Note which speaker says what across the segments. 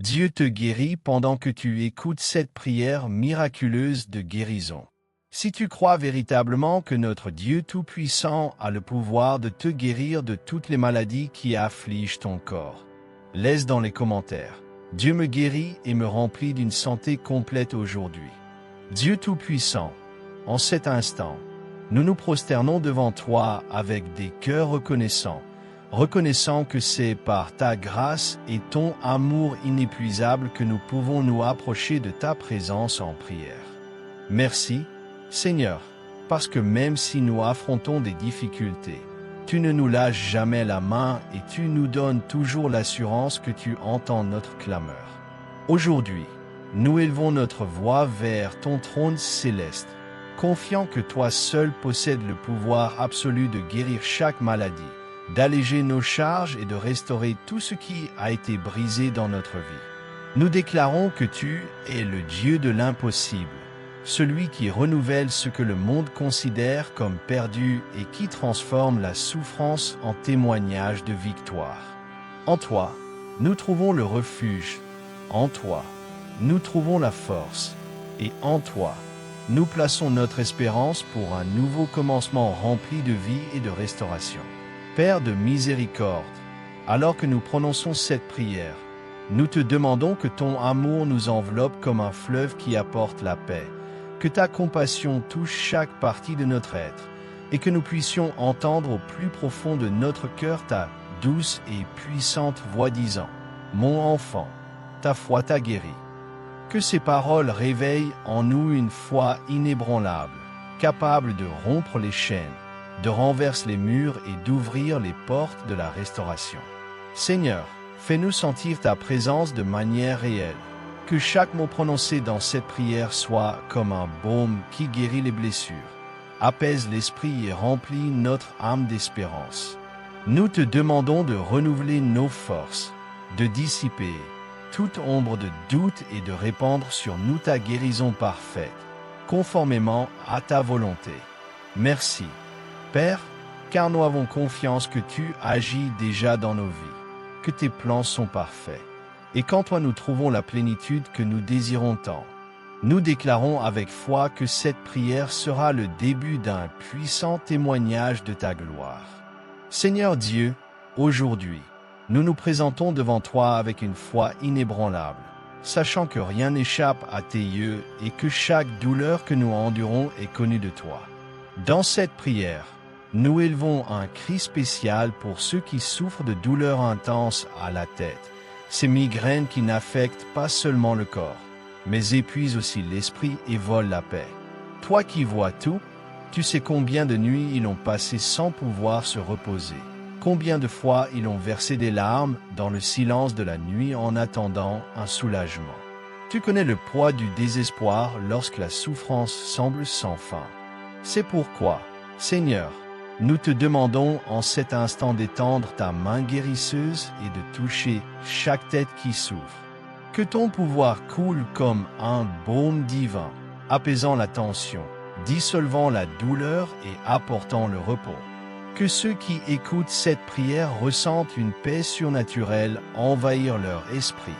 Speaker 1: Dieu te guérit pendant que tu écoutes cette prière miraculeuse de guérison. Si tu crois véritablement que notre Dieu Tout-Puissant a le pouvoir de te guérir de toutes les maladies qui affligent ton corps, laisse dans les commentaires. Dieu me guérit et me remplit d'une santé complète aujourd'hui. Dieu Tout-Puissant, en cet instant, nous nous prosternons devant toi avec des cœurs reconnaissants, reconnaissant que c'est par ta grâce et ton amour inépuisable que nous pouvons nous approcher de ta présence en prière. Merci, Seigneur, parce que même si nous affrontons des difficultés, tu ne nous lâches jamais la main et tu nous donnes toujours l'assurance que tu entends notre clameur. Aujourd'hui, nous élevons notre voix vers ton trône céleste, confiant que toi seul possèdes le pouvoir absolu de guérir chaque maladie, d'alléger nos charges et de restaurer tout ce qui a été brisé dans notre vie. Nous déclarons que tu es le Dieu de l'impossible, celui qui renouvelle ce que le monde considère comme perdu et qui transforme la souffrance en témoignage de victoire. En toi, nous trouvons le refuge. En toi, nous trouvons la force. Et en toi, nous plaçons notre espérance pour un nouveau commencement rempli de vie et de restauration. Père de miséricorde, alors que nous prononçons cette prière, nous te demandons que ton amour nous enveloppe comme un fleuve qui apporte la paix, que ta compassion touche chaque partie de notre être, et que nous puissions entendre au plus profond de notre cœur ta douce et puissante voix disant « Mon enfant, ta foi t'a guéri ». Que ces paroles réveillent en nous une foi inébranlable, capable de rompre les chaînes, de renverser les murs et d'ouvrir les portes de la restauration. Seigneur, fais-nous sentir ta présence de manière réelle. Que chaque mot prononcé dans cette prière soit comme un baume qui guérit les blessures, apaise l'esprit et remplit notre âme d'espérance. Nous te demandons de renouveler nos forces, de dissiper toute ombre de doute et de répandre sur nous ta guérison parfaite, conformément à ta volonté. Merci, Père, car nous avons confiance que tu agis déjà dans nos vies, que tes plans sont parfaits. Et qu'en toi nous trouvons la plénitude que nous désirons tant. Nous déclarons avec foi que cette prière sera le début d'un puissant témoignage de ta gloire. Seigneur Dieu, aujourd'hui, nous nous présentons devant toi avec une foi inébranlable, sachant que rien n'échappe à tes yeux et que chaque douleur que nous endurons est connue de toi. Dans cette prière, nous élevons un cri spécial pour ceux qui souffrent de douleurs intenses à la tête, ces migraines qui n'affectent pas seulement le corps, mais épuisent aussi l'esprit et volent la paix. Toi qui vois tout, tu sais combien de nuits ils ont passé sans pouvoir se reposer, combien de fois ils ont versé des larmes dans le silence de la nuit en attendant un soulagement. Tu connais le poids du désespoir lorsque la souffrance semble sans fin. C'est pourquoi, Seigneur, nous te demandons en cet instant d'étendre ta main guérisseuse et de toucher chaque tête qui souffre. Que ton pouvoir coule comme un baume divin, apaisant la tension, dissolvant la douleur et apportant le repos. Que ceux qui écoutent cette prière ressentent une paix surnaturelle envahir leur esprit,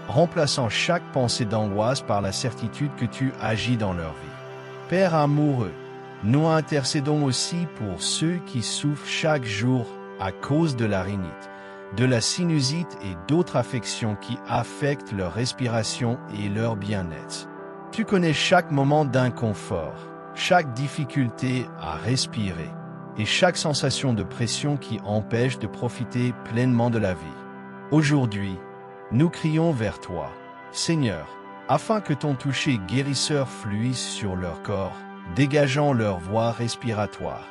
Speaker 1: remplaçant chaque pensée d'angoisse par la certitude que tu agis dans leur vie. Père amoureux, nous intercédons aussi pour ceux qui souffrent chaque jour à cause de la rhinite, de la sinusite et d'autres affections qui affectent leur respiration et leur bien-être. Tu connais chaque moment d'inconfort, chaque difficulté à respirer et chaque sensation de pression qui empêche de profiter pleinement de la vie. Aujourd'hui, nous crions vers toi, Seigneur, afin que ton toucher guérisseur fluise sur leur corps, dégageant leur voie respiratoire,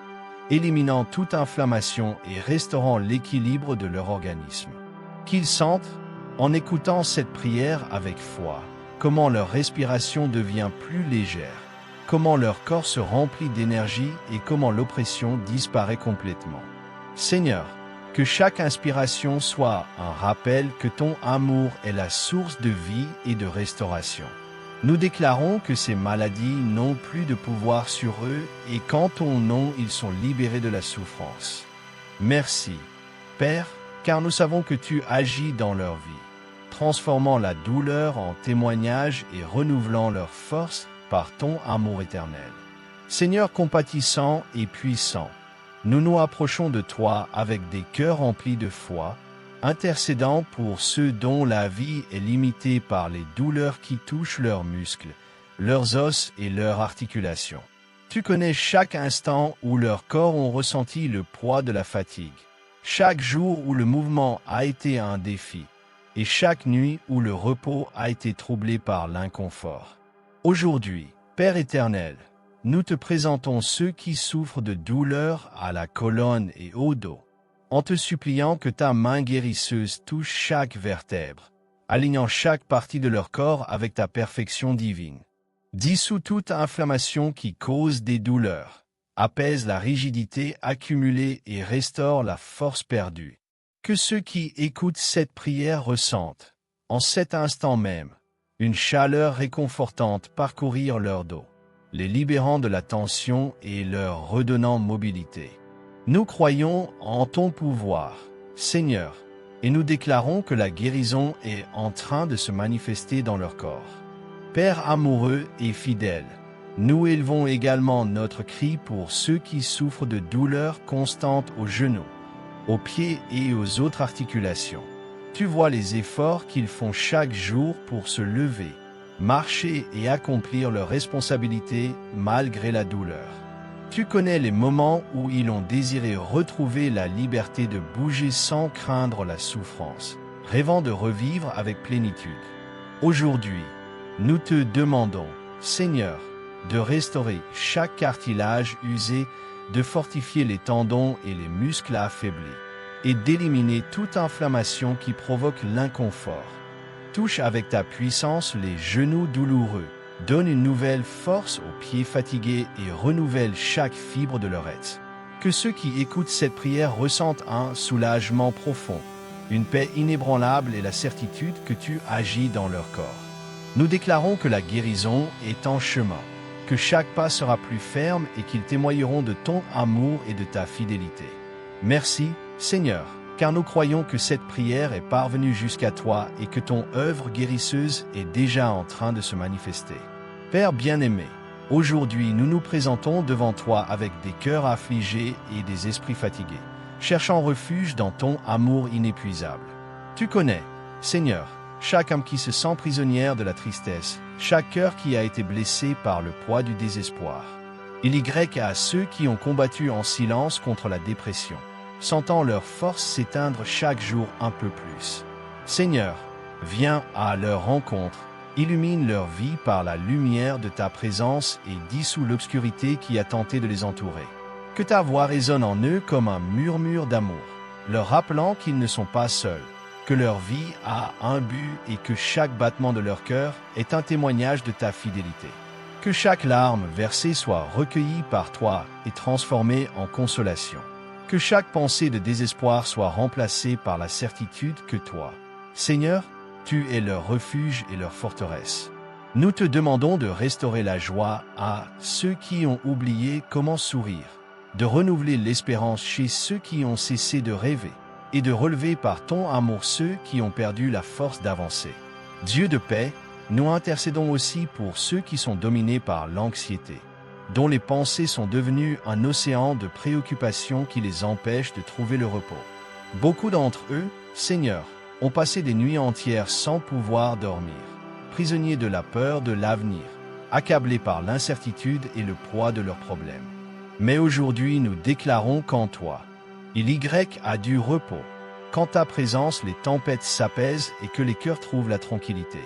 Speaker 1: éliminant toute inflammation et restaurant l'équilibre de leur organisme. Qu'ils sentent, en écoutant cette prière avec foi, comment leur respiration devient plus légère, comment leur corps se remplit d'énergie et comment l'oppression disparaît complètement. Seigneur, que chaque inspiration soit un rappel que ton amour est la source de vie et de restauration. Nous déclarons que ces maladies n'ont plus de pouvoir sur eux et qu'en ton nom ils sont libérés de la souffrance. Merci, Père, car nous savons que tu agis dans leur vie. transformant la douleur en témoignage et renouvelant leur force par ton amour éternel. Seigneur compatissant et puissant, nous nous approchons de toi avec des cœurs remplis de foi, intercédant pour ceux dont la vie est limitée par les douleurs qui touchent leurs muscles, leurs os et leurs articulations. Tu connais chaque instant où leurs corps ont ressenti le poids de la fatigue, chaque jour où le mouvement a été un défi, et chaque nuit où le repos a été troublé par l'inconfort. Aujourd'hui, Père éternel, nous te présentons ceux qui souffrent de douleurs à la colonne et au dos, en te suppliant que ta main guérisseuse touche chaque vertèbre, alignant chaque partie de leur corps avec ta perfection divine. Dissous toute inflammation qui cause des douleurs, apaise la rigidité accumulée et restaure la force perdue. Que ceux qui écoutent cette prière ressentent, en cet instant même, une chaleur réconfortante parcourir leur dos, les libérant de la tension et leur redonnant mobilité. Nous croyons en ton pouvoir, Seigneur, et nous déclarons que la guérison est en train de se manifester dans leur corps. Père amoureux et fidèle, nous élevons également notre cri pour ceux qui souffrent de douleurs constantes aux genoux, aux pieds et aux autres articulations. Tu vois les efforts qu'ils font chaque jour pour se lever, marcher et accomplir leurs responsabilités malgré la douleur. Tu connais les moments où ils ont désiré retrouver la liberté de bouger sans craindre la souffrance, rêvant de revivre avec plénitude. Aujourd'hui, nous te demandons, Seigneur, de restaurer chaque cartilage usé, de fortifier les tendons et les muscles affaiblis, et d'éliminer toute inflammation qui provoque l'inconfort. Touche avec ta puissance les genoux douloureux, donne une nouvelle force aux pieds fatigués et renouvelle chaque fibre de leur être. Que ceux qui écoutent cette prière ressentent un soulagement profond, une paix inébranlable et la certitude que tu agis dans leur corps. Nous déclarons que la guérison est en chemin, que chaque pas sera plus ferme et qu'ils témoigneront de ton amour et de ta fidélité. Merci, Seigneur, car nous croyons que cette prière est parvenue jusqu'à toi et que ton œuvre guérisseuse est déjà en train de se manifester. Père bien-aimé, aujourd'hui nous nous présentons devant toi avec des cœurs affligés et des esprits fatigués, cherchant refuge dans ton amour inépuisable. Tu connais, Seigneur, chaque âme qui se sent prisonnière de la tristesse, chaque cœur qui a été blessé par le poids du désespoir. Il y à ceux qui ont combattu en silence contre la dépression, sentant leur force s'éteindre chaque jour un peu plus. Seigneur, viens à leur rencontre, illumine leur vie par la lumière de ta présence et dissout l'obscurité qui a tenté de les entourer. Que ta voix résonne en eux comme un murmure d'amour, leur rappelant qu'ils ne sont pas seuls, que leur vie a un but et que chaque battement de leur cœur est un témoignage de ta fidélité. Que chaque larme versée soit recueillie par toi et transformée en consolation. Que chaque pensée de désespoir soit remplacée par la certitude que toi, Seigneur, tu es leur refuge et leur forteresse. Nous te demandons de restaurer la joie à ceux qui ont oublié comment sourire, de renouveler l'espérance chez ceux qui ont cessé de rêver, et de relever par ton amour ceux qui ont perdu la force d'avancer. Dieu de paix, nous intercédons aussi pour ceux qui sont dominés par l'anxiété, dont les pensées sont devenues un océan de préoccupations qui les empêchent de trouver le repos. Beaucoup d'entre eux, Seigneur, ont passé des nuits entières sans pouvoir dormir, prisonniers de la peur de l'avenir, accablés par l'incertitude et le poids de leurs problèmes. Mais aujourd'hui, nous déclarons qu'en toi, il y a du repos, qu'en ta présence les tempêtes s'apaisent et que les cœurs trouvent la tranquillité.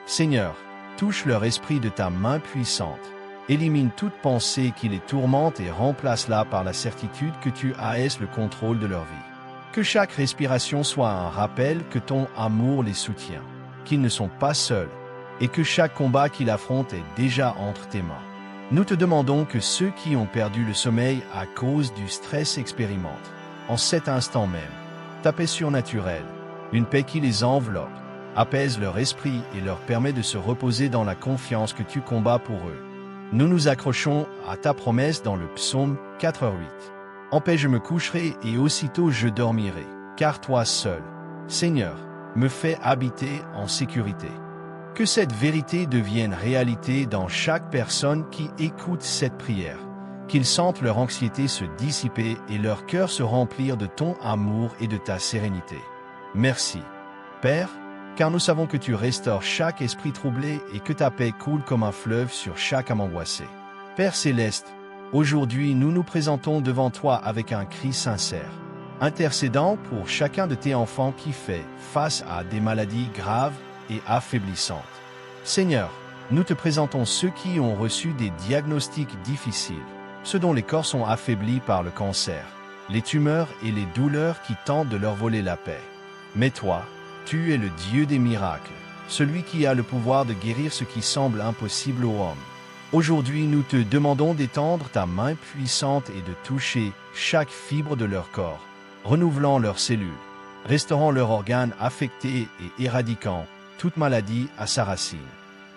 Speaker 1: Seigneur, touche leur esprit de ta main puissante, élimine toute pensée qui les tourmente et remplace-la par la certitude que tu as le contrôle de leur vie. Que chaque respiration soit un rappel que ton amour les soutient, qu'ils ne sont pas seuls, et que chaque combat qu'ils affrontent est déjà entre tes mains. Nous te demandons que ceux qui ont perdu le sommeil à cause du stress expérimentent, en cet instant même, ta paix surnaturelle, une paix qui les enveloppe, apaise leur esprit et leur permet de se reposer dans la confiance que tu combats pour eux. Nous nous accrochons à ta promesse dans le psaume 4:8. En paix je me coucherai et aussitôt je dormirai, car toi seul, Seigneur, me fait habiter en sécurité. Que cette vérité devienne réalité dans chaque personne qui écoute cette prière. Qu'ils sentent leur anxiété se dissiper et leur cœur se remplir de ton amour et de ta sérénité. Merci, Père, car nous savons que tu restaures chaque esprit troublé et que ta paix coule comme un fleuve sur chaque âme angoissée. Père céleste, aujourd'hui nous nous présentons devant toi avec un cri sincère, intercédant pour chacun de tes enfants qui fait face à des maladies graves et affaiblissantes. Seigneur, nous te présentons ceux qui ont reçu des diagnostics difficiles, ceux dont les corps sont affaiblis par le cancer, les tumeurs et les douleurs qui tentent de leur voler la paix. Mais toi, tu es le Dieu des miracles, celui qui a le pouvoir de guérir ce qui semble impossible aux hommes. Aujourd'hui, nous te demandons d'étendre ta main puissante et de toucher chaque fibre de leur corps, renouvelant leurs cellules, restaurant leurs organes affectés et éradiquant toute maladie à sa racine.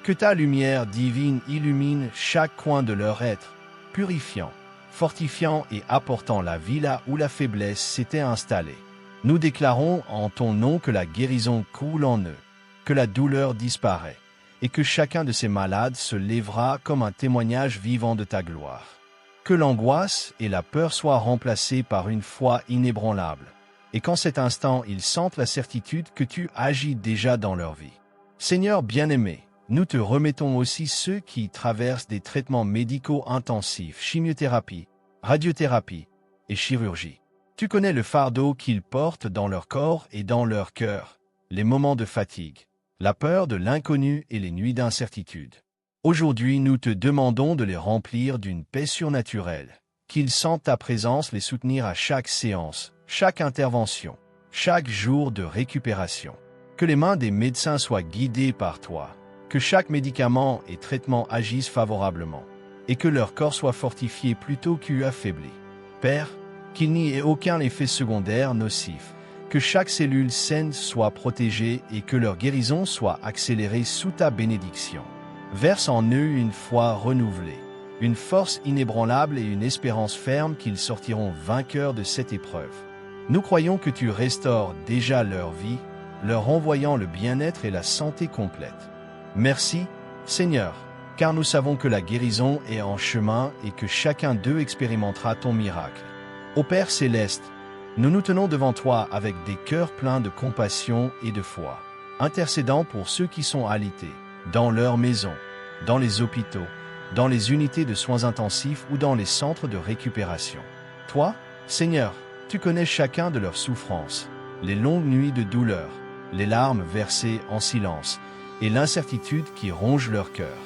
Speaker 1: Que ta lumière divine illumine chaque coin de leur être, purifiant, fortifiant et apportant la vie là où la faiblesse s'était installée. Nous déclarons en ton nom que la guérison coule en eux, que la douleur disparaît, et que chacun de ces malades se lèvera comme un témoignage vivant de ta gloire. Que l'angoisse et la peur soient remplacées par une foi inébranlable, et qu'en cet instant ils sentent la certitude que tu agis déjà dans leur vie. Seigneur bien-aimé, nous te remettons aussi ceux qui traversent des traitements médicaux intensifs, chimiothérapie, radiothérapie et chirurgie. Tu connais le fardeau qu'ils portent dans leur corps et dans leur cœur, les moments de fatigue, la peur de l'inconnu et les nuits d'incertitude. Aujourd'hui, nous te demandons de les remplir d'une paix surnaturelle, qu'ils sentent ta présence les soutenir à chaque séance, chaque intervention, chaque jour de récupération. Que les mains des médecins soient guidées par toi, que chaque médicament et traitement agisse favorablement, et que leur corps soit fortifié plutôt qu'affaibli. Père, qu'il n'y ait aucun effet secondaire nocif, que chaque cellule saine soit protégée et que leur guérison soit accélérée sous ta bénédiction. Verse en eux une foi renouvelée, une force inébranlable et une espérance ferme qu'ils sortiront vainqueurs de cette épreuve. Nous croyons que tu restaures déjà leur vie, leur renvoyant le bien-être et la santé complète. Merci, Seigneur, car nous savons que la guérison est en chemin et que chacun d'eux expérimentera ton miracle. Ô Père céleste, nous nous tenons devant toi avec des cœurs pleins de compassion et de foi, intercédant pour ceux qui sont alités, dans leurs maisons, dans les hôpitaux, dans les unités de soins intensifs ou dans les centres de récupération. Toi, Seigneur, tu connais chacun de leurs souffrances, les longues nuits de douleur, les larmes versées en silence, et l'incertitude qui ronge leur cœur.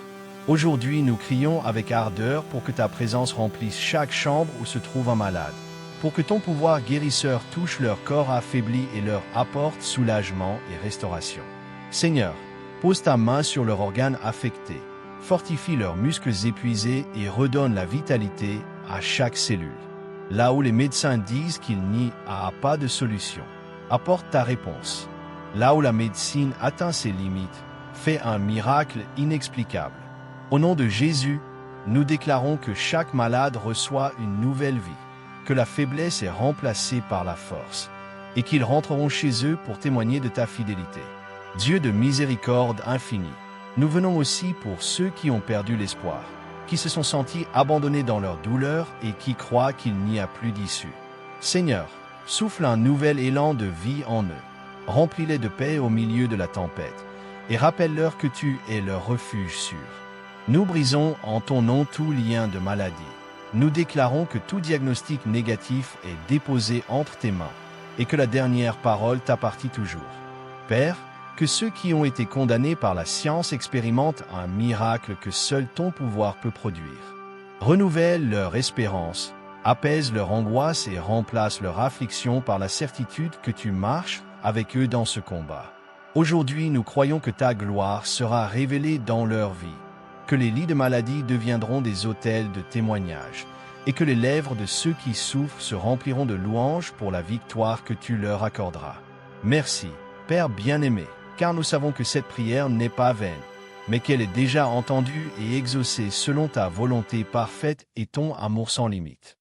Speaker 1: Aujourd'hui, nous crions avec ardeur pour que ta présence remplisse chaque chambre où se trouve un malade, pour que ton pouvoir guérisseur touche leur corps affaibli et leur apporte soulagement et restauration. Seigneur, pose ta main sur leurs organes affectés, fortifie leurs muscles épuisés et redonne la vitalité à chaque cellule. Là où les médecins disent qu'il n'y a pas de solution, apporte ta réponse. Là où la médecine atteint ses limites, fais un miracle inexplicable. Au nom de Jésus, nous déclarons que chaque malade reçoit une nouvelle vie, que la faiblesse est remplacée par la force, et qu'ils rentreront chez eux pour témoigner de ta fidélité. Dieu de miséricorde infinie, nous venons aussi pour ceux qui ont perdu l'espoir, qui se sont sentis abandonnés dans leur douleur et qui croient qu'il n'y a plus d'issue. Seigneur, souffle un nouvel élan de vie en eux, remplis-les de paix au milieu de la tempête, et rappelle-leur que tu es leur refuge sûr. Nous brisons en ton nom tout lien de maladie. Nous déclarons que tout diagnostic négatif est déposé entre tes mains, et que la dernière parole t'appartient toujours. Père, que ceux qui ont été condamnés par la science expérimentent un miracle que seul ton pouvoir peut produire. Renouvelle leur espérance, apaise leur angoisse et remplace leur affliction par la certitude que tu marches avec eux dans ce combat. Aujourd'hui, nous croyons que ta gloire sera révélée dans leur vie, que les lits de maladie deviendront des autels de témoignage, et que les lèvres de ceux qui souffrent se rempliront de louanges pour la victoire que tu leur accorderas. Merci, Père bien-aimé, car nous savons que cette prière n'est pas vaine, mais qu'elle est déjà entendue et exaucée selon ta volonté parfaite et ton amour sans limite.